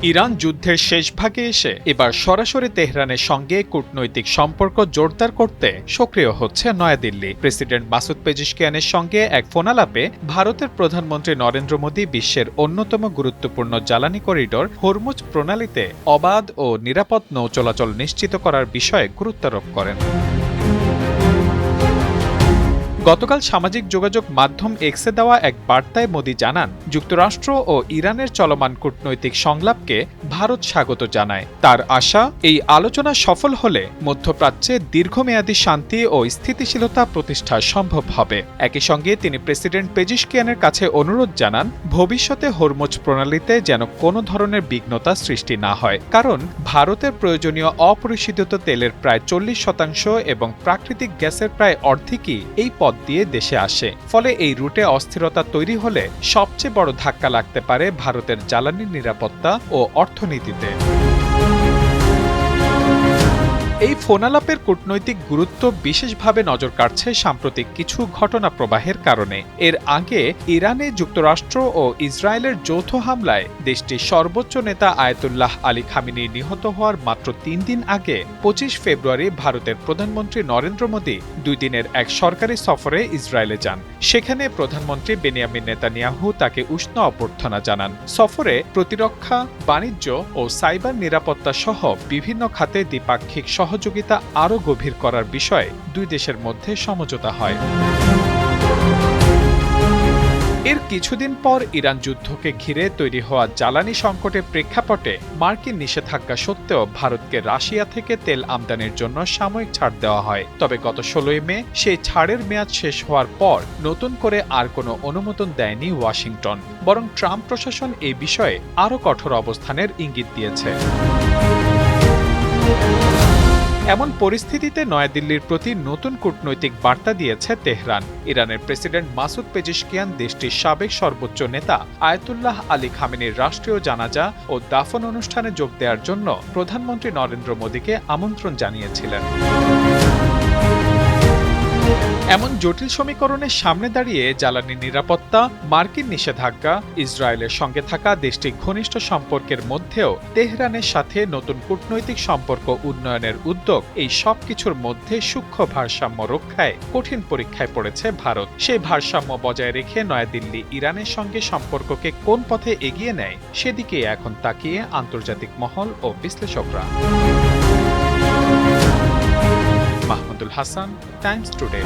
Iran যুদ্ধের শেষ ভাগে এসে এবার সরাসরি তেহরানের সঙ্গে কূটনৈতিক সম্পর্ক জোরদার করতে সক্রিয় হচ্ছে নয়াদিল্লি। প্রেসিডেন্ট মাসুদ পেজিশকিয়ানের সঙ্গে এক ফোনালাপে ভারতের প্রধানমন্ত্রী নরেন্দ্র মোদী বিশ্বের অন্যতম গুরুত্বপূর্ণ জ্বালানি করিডোর হরমুজ প্রণালীতে অবাধ ও নিরাপদ নৌ চলাচল নিশ্চিত করার বিষয়ে গুরুত্বারোপ করেন। গতকাল সামাজিক যোগাযোগ মাধ্যম এক্সে দেওয়া এক বার্তায় মোদি জানান, যুক্তরাষ্ট্র ও ইরানের চলমান কূটনৈতিক সংলাপকে ভারত স্বাগত জানায়। তার আশা, এই আলোচনা সফল হলে মধ্যপ্রাচ্যে দীর্ঘমেয়াদী শান্তি ও স্থিতিশীলতা প্রতিষ্ঠা সম্ভব হবে। একই সঙ্গে তিনি প্রেসিডেন্ট পেজিশকিয়ানের কাছে অনুরোধ জানান, ভবিষ্যতে হরমুজ প্রণালীতে যেন কোনো ধরনের বিঘ্নতা সৃষ্টি না হয়, কারণ ভারতের প্রয়োজনীয় অপরিশোধিত তেলের প্রায় 40% এবং প্রাকৃতিক গ্যাসের প্রায় অর্ধেকই এই পথ দিয়ে দেশে আসে। ফলে এই রুটে অস্থিরতা তৈরি হলে সবচেয়ে বড় ধাক্কা লাগতে পারে ভারতের জ্বালানি নিরাপত্তা ও অর্থনীতিতে। এই ফোনালাপের কূটনৈতিক গুরুত্ব বিশেষভাবে নজর কাড়ছে সাম্প্রতিক কিছু ঘটনা প্রবাহের কারণে। এর আগে ইরানে যুক্তরাষ্ট্র ও ইসরায়েলের যৌথ হামলায় দেশটির সর্বোচ্চ নেতা আয়াতুল্লাহ আলী খামেনি নিহত হওয়ার মাত্র 3 দিন আগে 25 ফেব্রুয়ারি ভারতের প্রধানমন্ত্রী নরেন্দ্র মোদী 2 দিনের এক সরকারি সফরে ইসরায়েলে যান। সেখানে প্রধানমন্ত্রী বেনিয়ামিন নেতানিয়াহু তাকে উষ্ণ অভ্যর্থনা জানান। সফরে প্রতিরক্ষা, বাণিজ্য ও সাইবার নিরাপত্তা সহ বিভিন্ন খাতে দ্বিপাক্ষিক সহযোগিতা আরও গভীর করার বিষয়ে দুই দেশের মধ্যে সমঝোতা হয়। এর কিছুদিন পর ইরান যুদ্ধকে ঘিরে তৈরি হওয়া জ্বালানি সংকটের প্রেক্ষাপটে মার্কিন নিষেধাজ্ঞা সত্ত্বেও ভারতকে রাশিয়া থেকে তেল আমদানির জন্য সাময়িক ছাড় দেওয়া হয়। তবে গত 16 মে সেই ছাড়ের মেয়াদ শেষ হওয়ার পর নতুন করে আর কোনো অনুমোদন দেয়নি ওয়াশিংটন, বরং ট্রাম্প প্রশাসন এই বিষয়ে আরও কঠোর অবস্থানের ইঙ্গিত দিয়েছে। এমন পরিস্থিতিতে নয়াদিল্লির প্রতি নতুন কূটনৈতিক বার্তা দিয়েছে তেহরান। ইরানের প্রেসিডেন্ট মাসুদ পেজিশকিয়ান দেশটির সাবেক সর্বোচ্চ নেতা আয়াতুল্লাহ আলী খামেনির রাষ্ট্রীয় জানাজা ও দাফন অনুষ্ঠানে যোগ দেওয়ার জন্য প্রধানমন্ত্রী নরেন্দ্র মোদীকে আমন্ত্রণ জানিয়েছিলেন। এমন জটিল সমীকরণের সামনে দাঁড়িয়ে জ্বালানি নিরাপত্তা, মার্কিন নিষেধাজ্ঞা, ইসরায়েলের সঙ্গে থাকা দেশটির ঘনিষ্ঠ সম্পর্কের মধ্যেও তেহরানের সাথে নতুন কূটনৈতিক সম্পর্ক উন্নয়নের উদ্যোগ, এই সব কিছুর মধ্যে সূক্ষ্ম ভারসাম্য রক্ষায় কঠিন পরীক্ষায় পড়েছে ভারত। সেই ভারসাম্য বজায় রেখে নয়াদিল্লি ইরানের সঙ্গে সম্পর্ককে কোন পথে এগিয়ে নেয়, সেদিকে এখন তাকিয়ে আন্তর্জাতিক মহল ও বিশ্লেষকরা। Mahmudul Hasan, Times today.